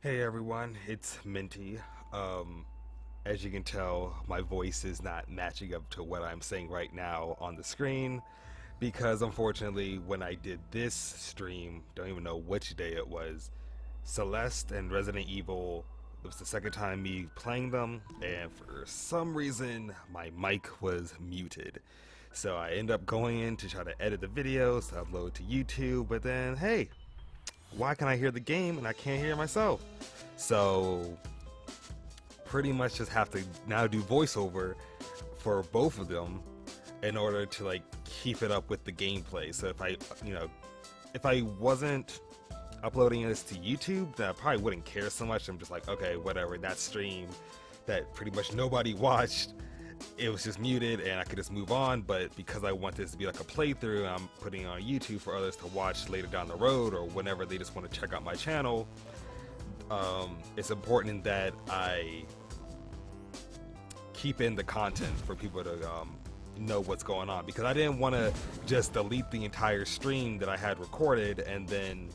Hey everyone, it's Minty. As you can tell, my voice is not matching up to what I'm saying right now on the screen because unfortunately, when I did this stream, don't even know which day it was, Celeste and Resident Evil, it was the second time me playing them, and for some reason, my mic was muted. So I end up going in to try to edit the videos to upload to YouTube, but then, hey, why can I hear the game and I can't hear myself? So pretty much just have to now do voiceover for both of them in order to like keep it up with the gameplay. So if I wasn't uploading this to YouTube, then I probably wouldn't care so much. I'm just like, okay, whatever, that stream that pretty much nobody watched, it was just muted and I could just move on. But because I want this to be like a playthrough, I'm putting it on YouTube for others to watch later down the road or whenever they just want to check out my channel. It's important that I keep in the content for people to know what's going on, because I didn't want to just delete the entire stream that I had recorded, and then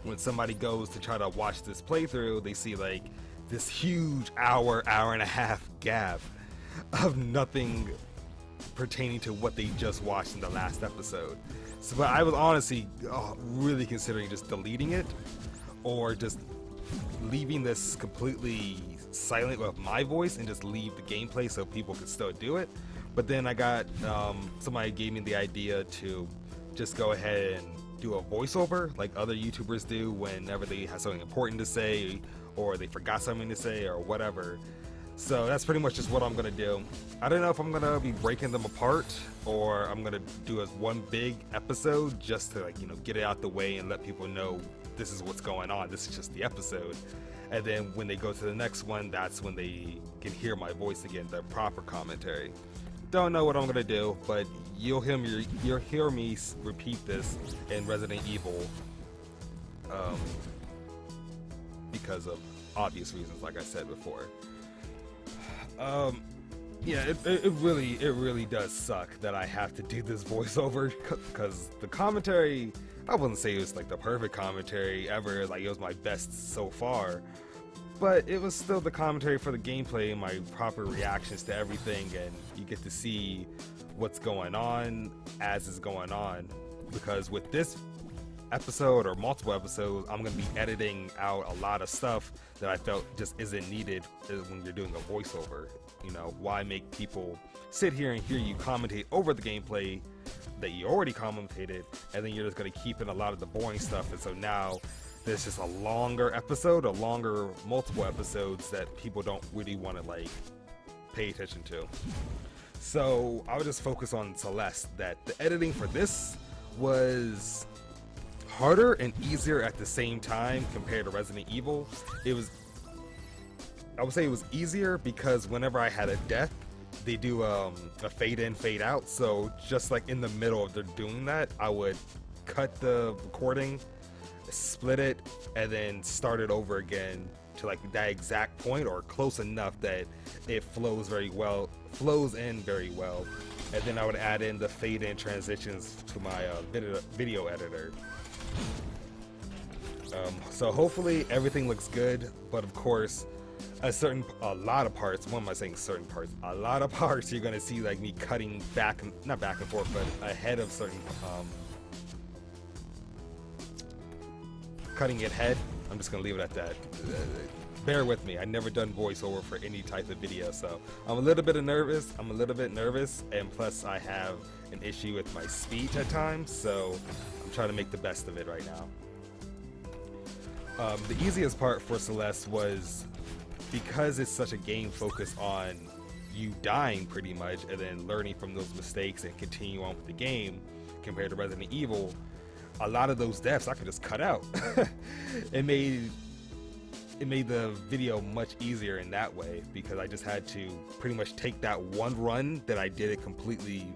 when somebody goes to try to watch this playthrough, they see like this huge hour and a half gap of nothing pertaining to what they just watched in the last episode. So, but I was honestly really considering just deleting it or just leaving this completely silent with my voice and just leave the gameplay so people could still do it. But then I got somebody gave me the idea to just go ahead and do a voiceover like other YouTubers do whenever they have something important to say or they forgot something to say or whatever. So that's pretty much just what I'm gonna do. I don't know if I'm gonna be breaking them apart or I'm gonna do as one big episode just to get it out the way and let people know this is what's going on. This is just the episode. And then when they go to the next one, that's when they can hear my voice again, the proper commentary. Don't know what I'm gonna do, but you'll hear me repeat this in Resident Evil because of obvious reasons, like I said before. Yeah, it really does suck that I have to do this voiceover because the commentary, I wouldn't say it was like the perfect commentary ever, like it was my best so far, but it was still the commentary for the gameplay and my proper reactions to everything, and you get to see what's going on as it's going on, because with this episode or multiple episodes, I'm going to be editing out a lot of stuff that I felt just isn't needed when you're doing a voiceover. Why make people sit here and hear you commentate over the gameplay that you already commentated, and then you're just going to keep in a lot of the boring stuff, and so now there's just a longer episode, multiple episodes that people don't really want to like pay attention to. So I would just focus on Celeste. That the editing for this was harder and easier at the same time compared to Resident Evil. I would say it was easier because whenever I had a death, they do a fade in, fade out. So just like in the middle of them doing that, I would cut the recording, split it, and then start it over again to like that exact point or close enough that it flows in very well. And then I would add in the fade in transitions to my video editor. So hopefully everything looks good, but of course a lot of parts you're gonna see like me cutting not back and forth, but ahead of certain cutting it head. I'm just gonna leave it at that. Bear with me, I've never done voiceover for any type of video, so I'm a little bit nervous, and plus I have an issue with my speech at times, so I'm trying to make the best of it right now. The easiest part for Celeste was because it's such a game focused on you dying pretty much and then learning from those mistakes and continue on with the game compared to Resident Evil. A lot of those deaths I could just cut out. It made the video much easier in that way because I just had to pretty much take that one run that I did it completely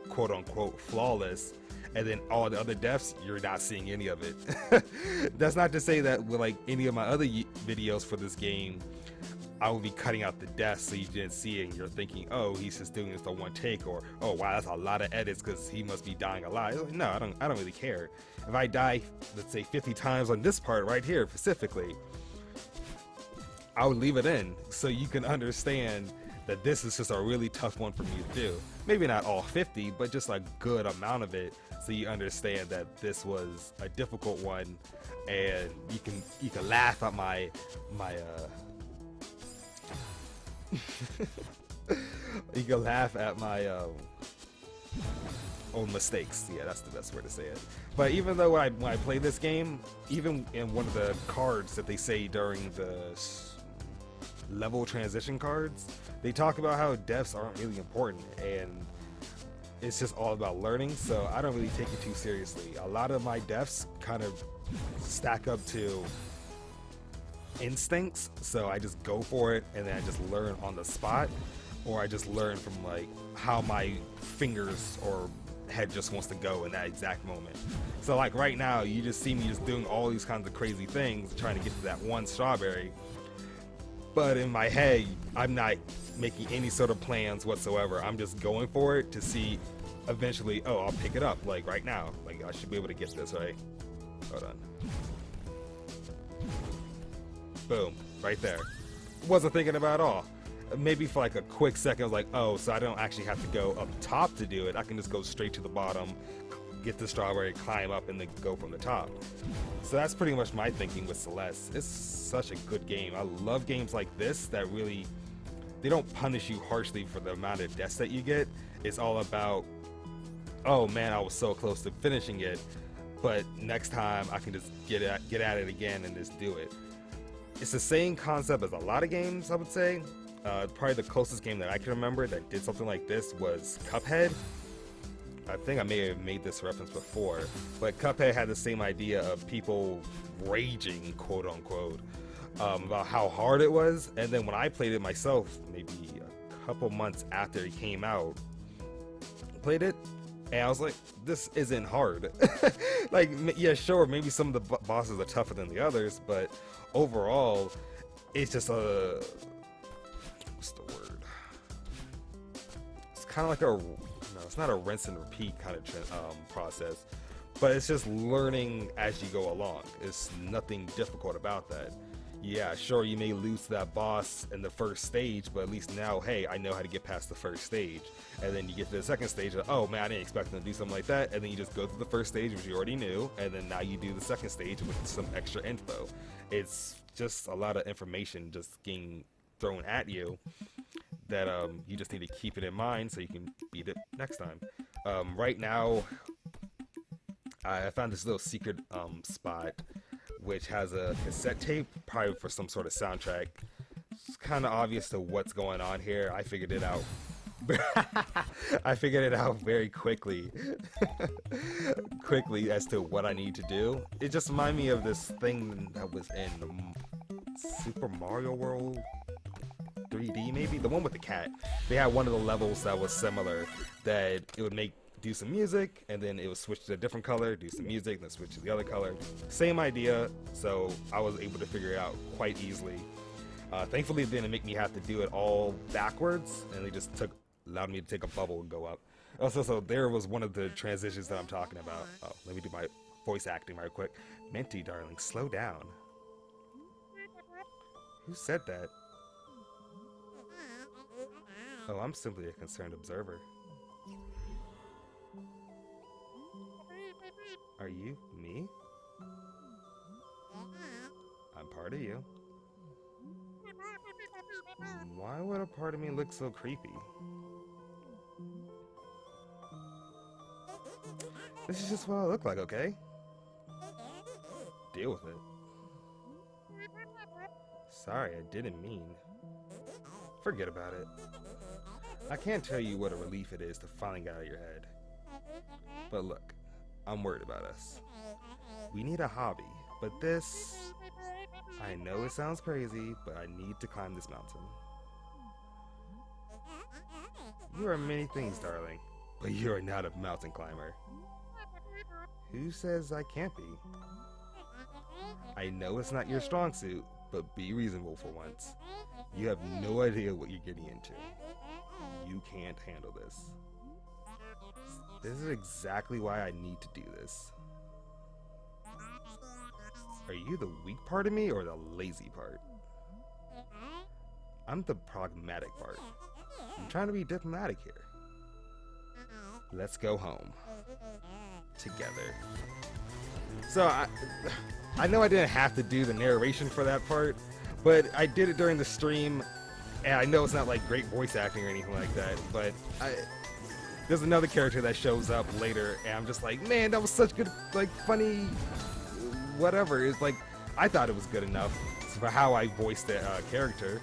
quote unquote flawless, and then all the other deaths you're not seeing any of it. That's not to say that with like any of my other videos for this game I would be cutting out the deaths so you didn't see it and you're thinking, oh, he's just doing this the one take, or oh wow, that's a lot of edits because he must be dying a lot. Like, no, I don't really care. If I die, let's say 50 times on this part right here specifically, I would leave it in so you can understand that this is just a really tough one for me to do. Maybe not all 50, but just a good amount of it, so you understand that this was a difficult one, and you can laugh at my you can laugh at my own mistakes. Yeah, that's the best way to say it. But even though when I play this game, even in one of the cards that they say during the level transition cards, they talk about how deaths aren't really important and it's just all about learning, so I don't really take it too seriously. A lot of my deaths kind of stack up to instincts, so I just go for it and then I just learn on the spot, or I just learn from like how my fingers or head just wants to go in that exact moment. So like right now, you just see me just doing all these kinds of crazy things trying to get to that one strawberry, but in my head I'm not making any sort of plans whatsoever. I'm just going for it to see eventually, oh, I'll pick it up like right now. Like I should be able to get this, right? Hold on. Boom, right there. Wasn't thinking about it at all. Maybe for like a quick second I was like, oh, so I don't actually have to go up top to do it. I can just go straight to the bottom, get the strawberry, climb up, and then go from the top. So that's pretty much my thinking with Celeste. It's such a good game. I love games like this that really, they don't punish you harshly for the amount of deaths that you get. It's all about, oh man, I was so close to finishing it, but next time I can just get at it again and just do it. It's the same concept as a lot of games, I would say. Probably the closest game that I can remember that did something like this was Cuphead. I think I may have made this reference before, but Cuphead had the same idea of people raging, quote unquote, about how hard it was. And then when I played it myself, maybe a couple months after it came out, played it, and I was like, this isn't hard. Like, yeah, sure, maybe some of the bosses are tougher than the others, but overall, it's just a, what's the word? It's kind of like a, no, it's not a rinse and repeat kind of process, but it's just learning as you go along. It's nothing difficult about that. Yeah, sure, you may lose to that boss in the first stage, but at least now, hey, I know how to get past the first stage. And then you get to the second stage, and, oh man, I didn't expect them to do something like that. And then you just go through the first stage, which you already knew, and then now you do the second stage with some extra info. It's just a lot of information just getting thrown at you that you just need to keep it in mind so you can beat it next time. Right now, I found this little secret spot which has a cassette tape, probably for some sort of soundtrack. It's kind of obvious to what's going on here. I figured it out. I figured it out very quickly. Quickly as to what I need to do. It just reminded me of this thing that was in Super Mario World 3D, maybe? The one with the cat. They had one of the levels that was similar, that it would do some music, and then it would switch to a different color, do some music, then switch to the other color. Same idea, so I was able to figure it out quite easily. Thankfully, it didn't make me have to do it all backwards, and they just allowed me to take a bubble and go up. Also, so there was one of the transitions that I'm talking about. Oh, let me do my voice acting right quick. Minty, darling, slow down. Who said that? Oh, I'm simply a concerned observer. Are you me? I'm part of you. Why would a part of me look so creepy? This is just what I look like, okay? Deal with it. Sorry, I didn't mean. Forget about it. I can't tell you what a relief it is to finally get out of your head. But look, I'm worried about us. We need a hobby, but this... I know it sounds crazy, but I need to climb this mountain. You are many things, darling, but you are not a mountain climber. Who says I can't be? I know it's not your strong suit, but be reasonable for once. You have no idea what you're getting into. You can't handle this. This is exactly why I need to do this. Are you the weak part of me or the lazy part? I'm the pragmatic part. I'm trying to be diplomatic here. Let's go home. Together. So I know I didn't have to do the narration for that part, but I did it during the stream, and I know it's not like great voice acting or anything like that, but there's another character that shows up later, and I'm just like, man, that was such good, like, funny, whatever. It's like, I thought it was good enough for how I voiced the character.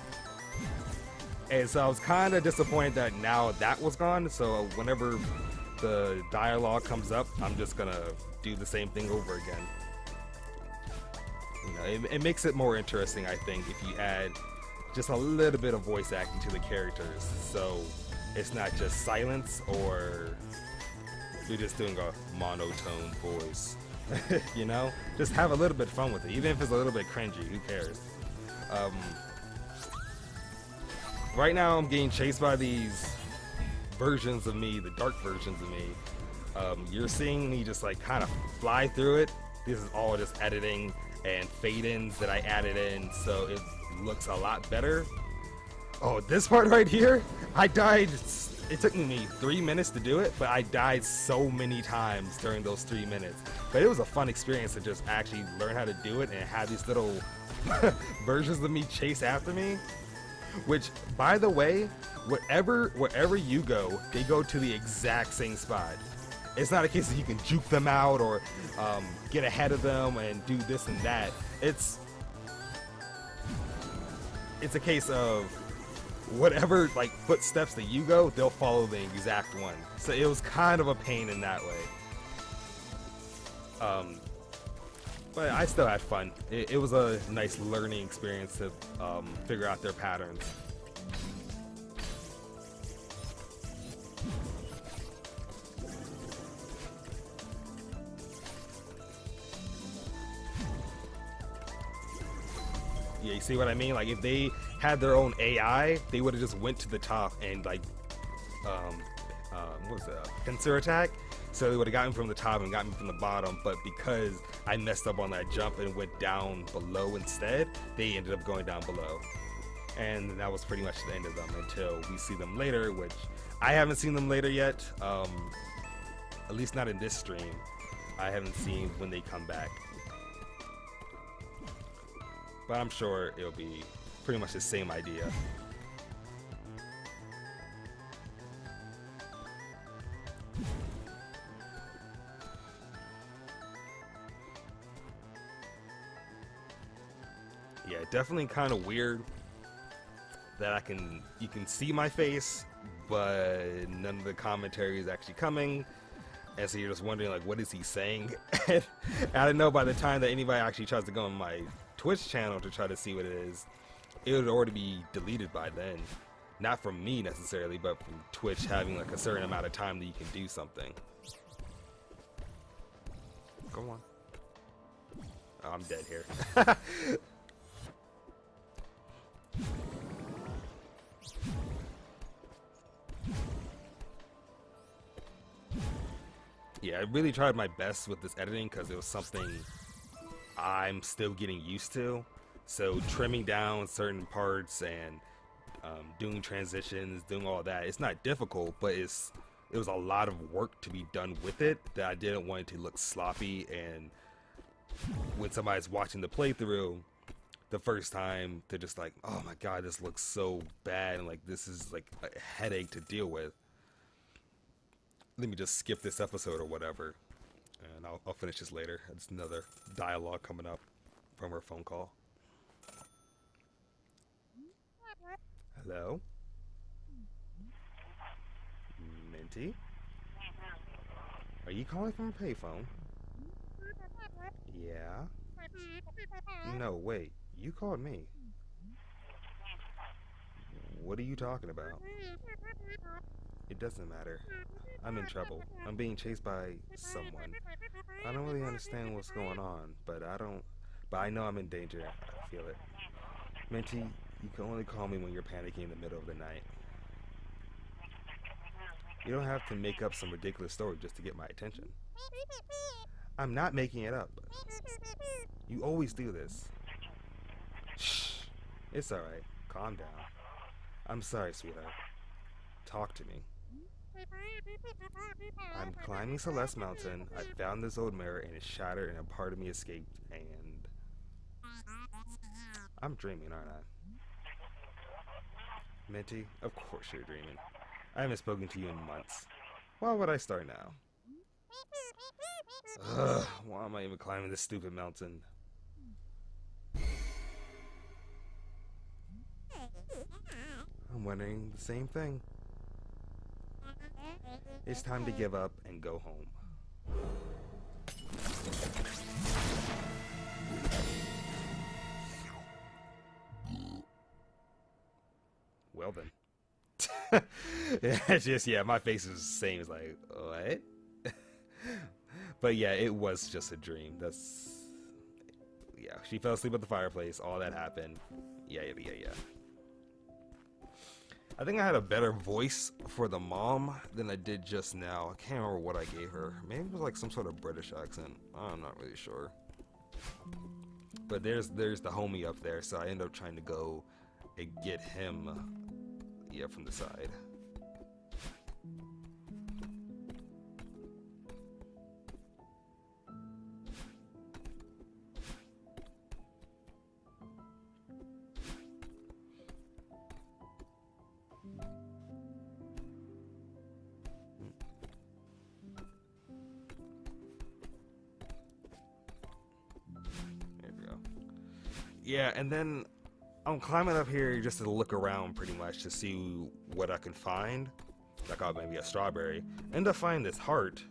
And so I was kind of disappointed that now that was gone, so whenever the dialogue comes up, I'm just gonna do the same thing over again. You know, it makes it more interesting, I think, if you add just a little bit of voice acting to the characters, so it's not just silence or you're just doing a monotone voice. You know, just have a little bit of fun with it, even if it's a little bit cringy. Who cares? Right now, I'm getting chased by these versions of me, the dark versions of me. You're seeing me just like kind of fly through it. This is all just editing and fade-ins that I added in, so it looks a lot better. Oh, this part right here, I died. It took me 3 minutes to do it, but I died so many times during those 3 minutes. But it was a fun experience to just actually learn how to do it and have these little versions of me chase after me. Which, by the way, wherever you go, they go to the exact same spot. It's not a case that you can juke them out or get ahead of them and do this and that. It's a case of whatever like footsteps that you go, they'll follow the exact one. So it was kind of a pain in that way. But I still had fun. It was a nice learning experience to figure out their patterns. Yeah, you see what I mean? Like if they had their own AI, they would have just went to the top and like, what was it? Pincer attack. So they would have gotten me from the top and gotten me from the bottom, but because I messed up on that jump and went down below instead, they ended up going down below. And that was pretty much the end of them until we see them later, which I haven't seen them later yet. At least not in this stream. I haven't seen when they come back. But I'm sure it'll be pretty much the same idea. Yeah, definitely kind of weird that you can see my face, but none of the commentary is actually coming. And so you're just wondering, like, what is he saying? And I don't know, by the time that anybody actually tries to go on my Twitch channel to try to see what it is, it would already be deleted by then. Not from me necessarily, but from Twitch having like a certain amount of time that you can do something. Go on. Oh, I'm dead here. Yeah, I really tried my best with this editing because it was something I'm still getting used to. So trimming down certain parts and doing transitions, doing all that, it's not difficult, but it was a lot of work to be done with it that I didn't want it to look sloppy. And when somebody's watching the playthrough the first time, they're just like, oh my god, this looks so bad, and like this is like a headache to deal with. Let me just skip this episode or whatever, and I'll finish this later. It's another dialogue coming up from her phone call. Hello? Minty? Are you calling from a payphone? Yeah? No, wait. You called me. What are you talking about? It doesn't matter. I'm in trouble. I'm being chased by someone. I don't really understand what's going on, but I know I'm in danger. I feel it. Minty, you can only call me when you're panicking in the middle of the night. You don't have to make up some ridiculous story just to get my attention. I'm not making it up. You always do this. Shh. It's alright. Calm down. I'm sorry, sweetheart. Talk to me. I'm climbing Celeste Mountain. I found this old mirror and it shattered and a part of me escaped and... I'm dreaming, aren't I? Minty, of course you're dreaming. I haven't spoken to you in months. Why would I start now? Ugh, why am I even climbing this stupid mountain? I'm wondering the same thing. It's time to give up and go home. Well then. It's just, yeah, my face is the same. It's like, what? But yeah, it was just a dream. That's, yeah, she fell asleep at the fireplace. All that happened. Yeah. I think I had a better voice for the mom than I did just now. I can't remember what I gave her. Maybe it was like some sort of British accent. I'm not really sure. But there's the homie up there, so I end up trying to go and get him, yeah, from the side. Yeah, and then I'm climbing up here just to look around pretty much to see what I can find. Like, oh, maybe a strawberry. End up finding this heart.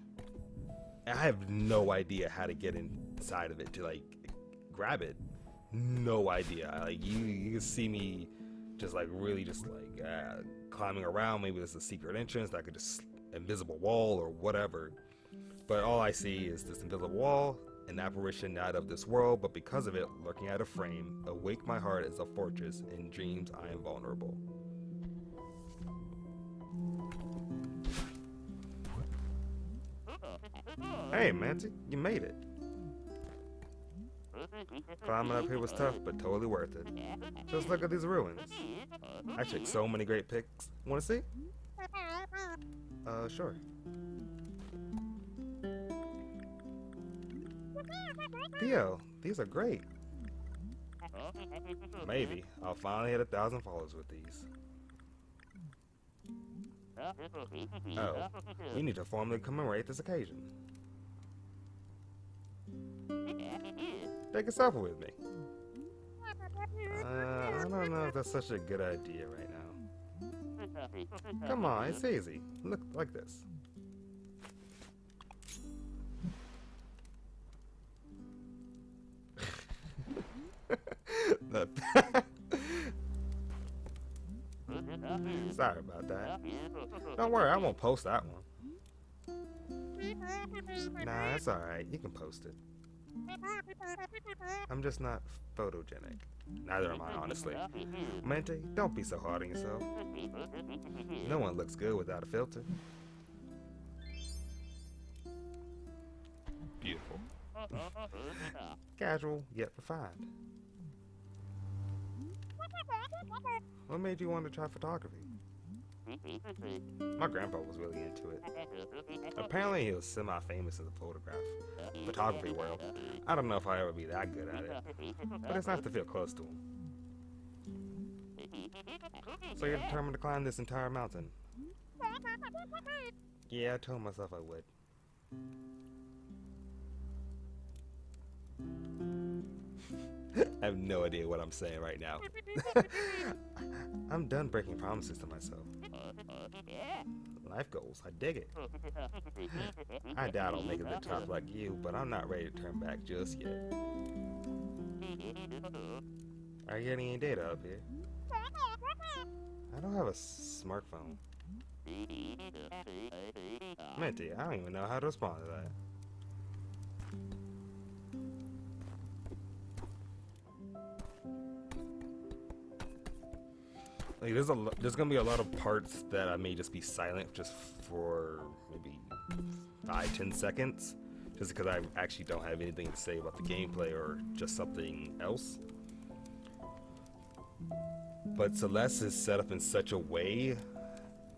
And I have no idea how to get inside of it to, like, grab it. No idea. Like, you can see me just, like, really just, like, climbing around. Maybe there's a secret entrance, like a just invisible wall or whatever. But all I see is this invisible wall, an apparition not of this world, but because of it, lurking at a frame, awake my heart as a fortress, in dreams I am vulnerable. Hey, Manti, you made it. Climbing up here was tough, but totally worth it. Just look at these ruins. I took so many great pics. Wanna see? Sure. Theo, these are great. Maybe. I'll finally hit 1,000 followers with these. Oh, we need to formally commemorate this occasion. Take a selfie with me. I don't know if that's such a good idea right now. Come on, it's easy. Look like this. Sorry about that. Don't worry, I won't post that one. Nah, that's alright. You can post it. I'm just not photogenic. Neither am I, honestly. Mente, don't be so hard on yourself. No one looks good without a filter. Beautiful. Casual, yet refined. What made you want to try photography? My grandpa was really into it. Apparently he was semi-famous in the photography world. I don't know if I'll ever be that good at it, but it's nice to feel close to him. So you're determined to climb this entire mountain? Yeah, I told myself I would. I have no idea what I'm saying right now. I'm done breaking promises to myself. Life goals, I dig it. I doubt I'll make it to the top like you, but I'm not ready to turn back just yet. Are you getting any data up here? I don't have a smartphone. Minty, I don't even know how to respond to that. Like, there's gonna be a lot of parts that I may just be silent just for maybe 5-10 seconds, just because I actually don't have anything to say about the gameplay or just something else. But Celeste is set up in such a way,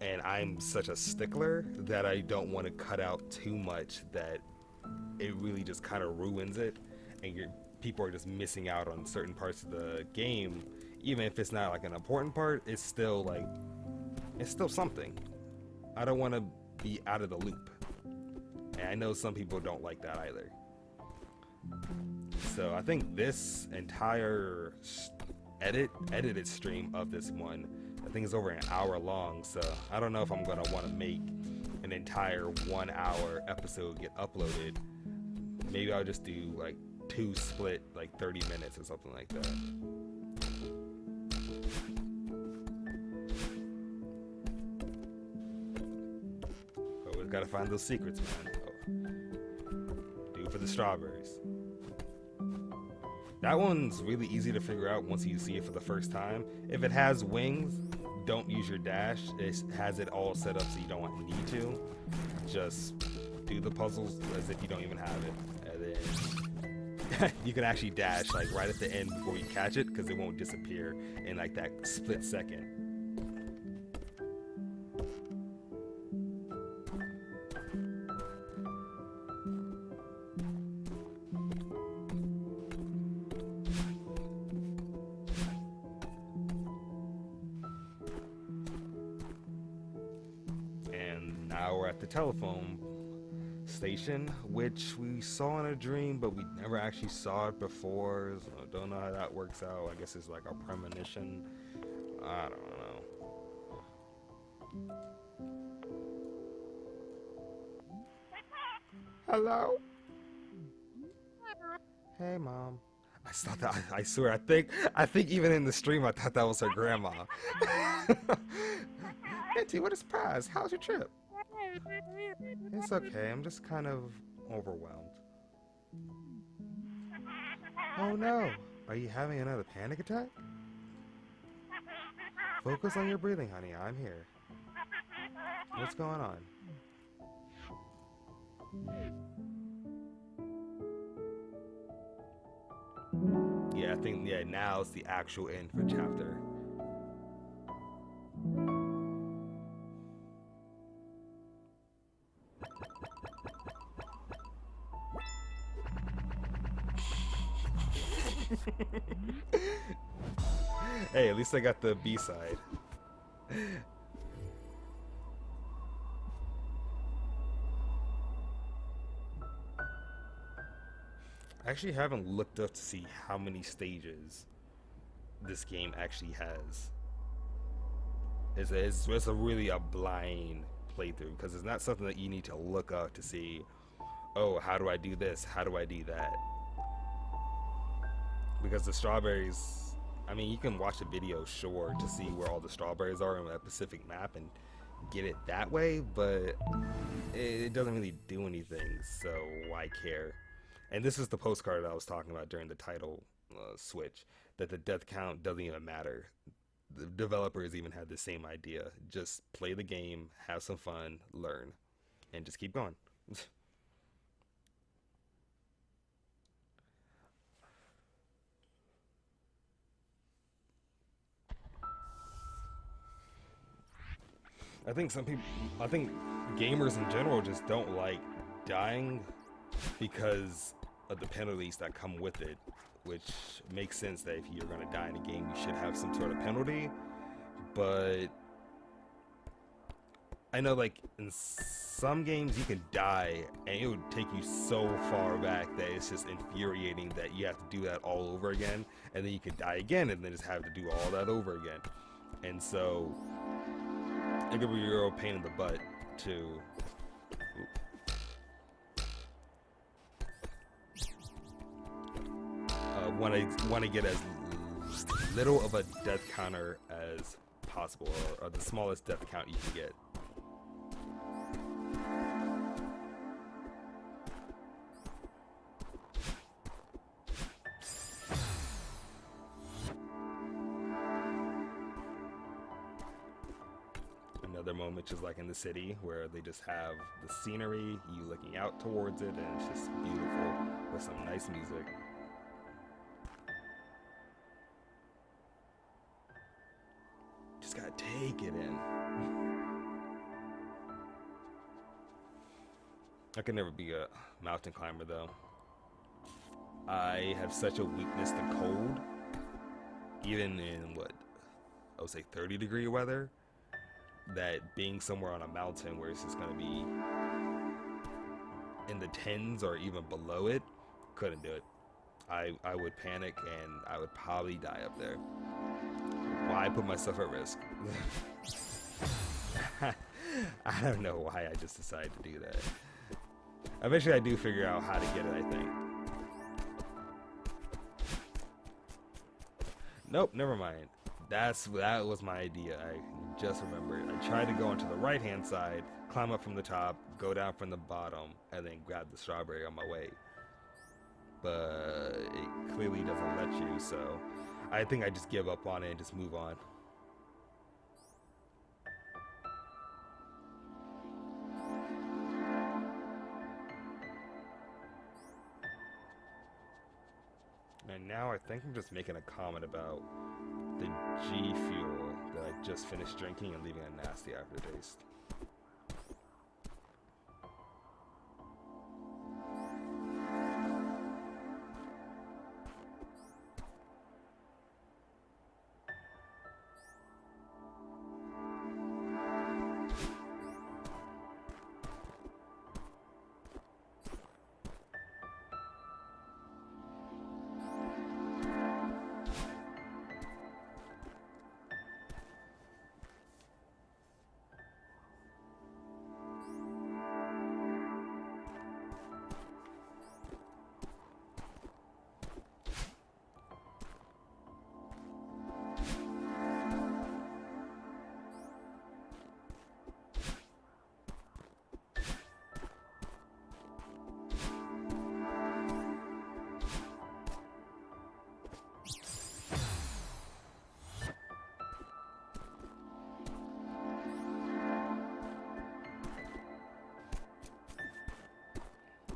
and I'm such a stickler, that I don't want to cut out too much that it really just kind of ruins it, and people are just missing out on certain parts of the game. Even if it's not like an important part, it's still something. I don't want to be out of the loop, and I know some people don't like that either. So I think this entire edited stream of this one, I think it's over an hour long, so I don't know if I'm gonna want to make an entire 1 hour episode get uploaded. Maybe I'll just do like 2 split, like 30 minutes or something like that. Oh, we've got to find those secrets, man. Oh. Do it for the strawberries. That one's really easy to figure out once you see it for the first time. If it has wings, don't use your dash. It has it all set up so you don't need to. Just do the puzzles as if you don't even have it. And then you can actually dash like right at the end before you catch it, because it won't disappear in like that split second. Now we're at the telephone station, which we saw in a dream, but we never actually saw it before, so I don't know how that works out. I guess it's like a premonition. I don't know. Hello? Hey, Mom. I thought that, I swear, I think even in the stream I thought that was her grandma. Auntie, what a surprise. How's your trip? It's okay, I'm just kind of overwhelmed. Oh no, are you having another panic attack? Focus on your breathing, honey, I'm here. What's going on? Yeah, I think, now it's the actual end for chapter. Hey, at least I got the B-side. I actually haven't looked up to see how many stages this game actually has. It's a really a blind playthrough, because it's not something that you need to look up to see, oh, how do I do this? How do I do that? Because the strawberries, I mean, you can watch a video, sure, to see where all the strawberries are in a specific map and get it that way, but it doesn't really do anything, so why care? And this is the postcard that I was talking about during the title switch, that the death count doesn't even matter. The developers even had the same idea. Just play the game, have some fun, learn, and just keep going. I think gamers in general just don't like dying because of the penalties that come with it, which makes sense that if you're going to die in a game, you should have some sort of penalty. But I know, like, in some games you can die and it would take you so far back that it's just infuriating that you have to do that all over again, and then you can die again and then just have to do all that over again. And so it could be a real pain in the butt to want to get as little of a death counter as possible, or the smallest death count you can get. Another moment just like in the city where they just have the scenery, you looking out towards it, and it's just beautiful with some nice music. Just gotta take it in. I can never be a mountain climber though. I have such a weakness to cold, even in what I would say 30-degree weather, that being somewhere on a mountain where it's just gonna be in the tens or even below it, couldn't do it. I would panic and I would probably die up there. Why put myself at risk? I don't know why I just decided to do that. Eventually I do figure out how to get it, I think. Nope, never mind. That was my idea. I just remembered. I tried to go onto the right hand side, climb up from the top, go down from the bottom, and then grab the strawberry on my way. But it clearly doesn't let you, so I think I just give up on it and just move on. And now I think I'm just making a comment about the G fuel that I just finished drinking and leaving a nasty aftertaste.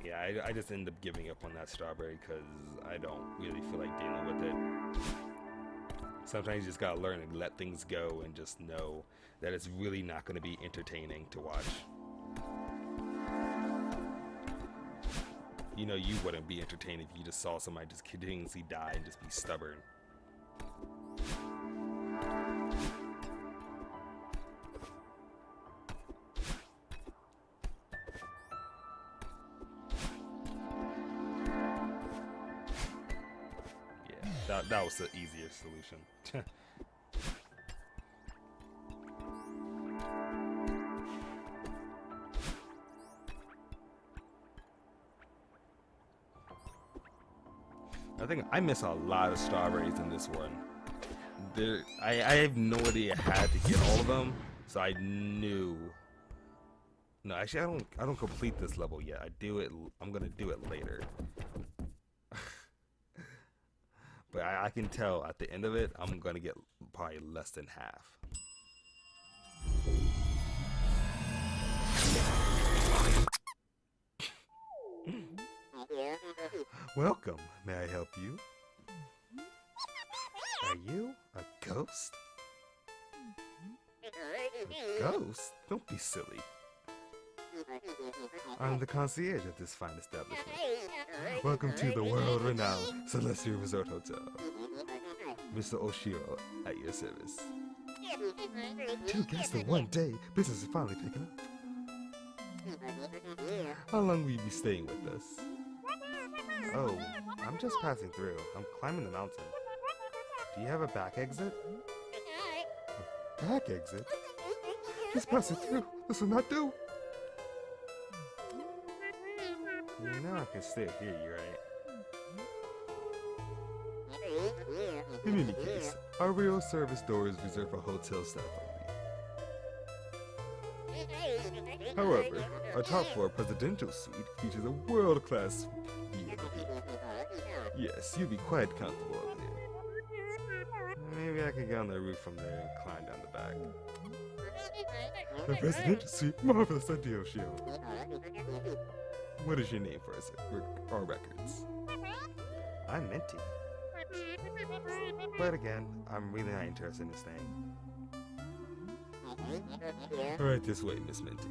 Yeah, I just end up giving up on that strawberry because I don't really feel like dealing with it. Sometimes you just gotta learn to let things go and just know that it's really not going to be entertaining to watch. You know, you wouldn't be entertained if you just saw somebody just continuously die and just be stubborn. That was the easier solution. I think I miss a lot of strawberries in this one. I have no idea how to get all of them, so I knew. No, actually, I don't complete this level yet. I'm gonna do it later. But I can tell at the end of it, I'm gonna get probably less than half. Welcome, may I help you? Are you a ghost? A ghost? Don't be silly. I'm the concierge at this fine establishment. Welcome to the world-renowned Celeste Resort Hotel. Mr. Oshiro at your service. 2 guests in 1 day. Business is finally picking up. How long will you be staying with us? Oh, I'm just passing through. I'm climbing the mountain. Do you have a back exit? A back exit? Just passing through. This will not do. You know I can still hear you, right? In any case, our real service door is reserved for hotel staff only. However, our top floor presidential suite features a world-class view. Yes, you'll be quite comfortable up there. Maybe I could get on the roof from there and climb down the back. The presidential suite, marvelous idea, Oshiro. What is your name for our records? I'm Minty. But again, I'm really not interested in staying. Right this way, Miss Minty.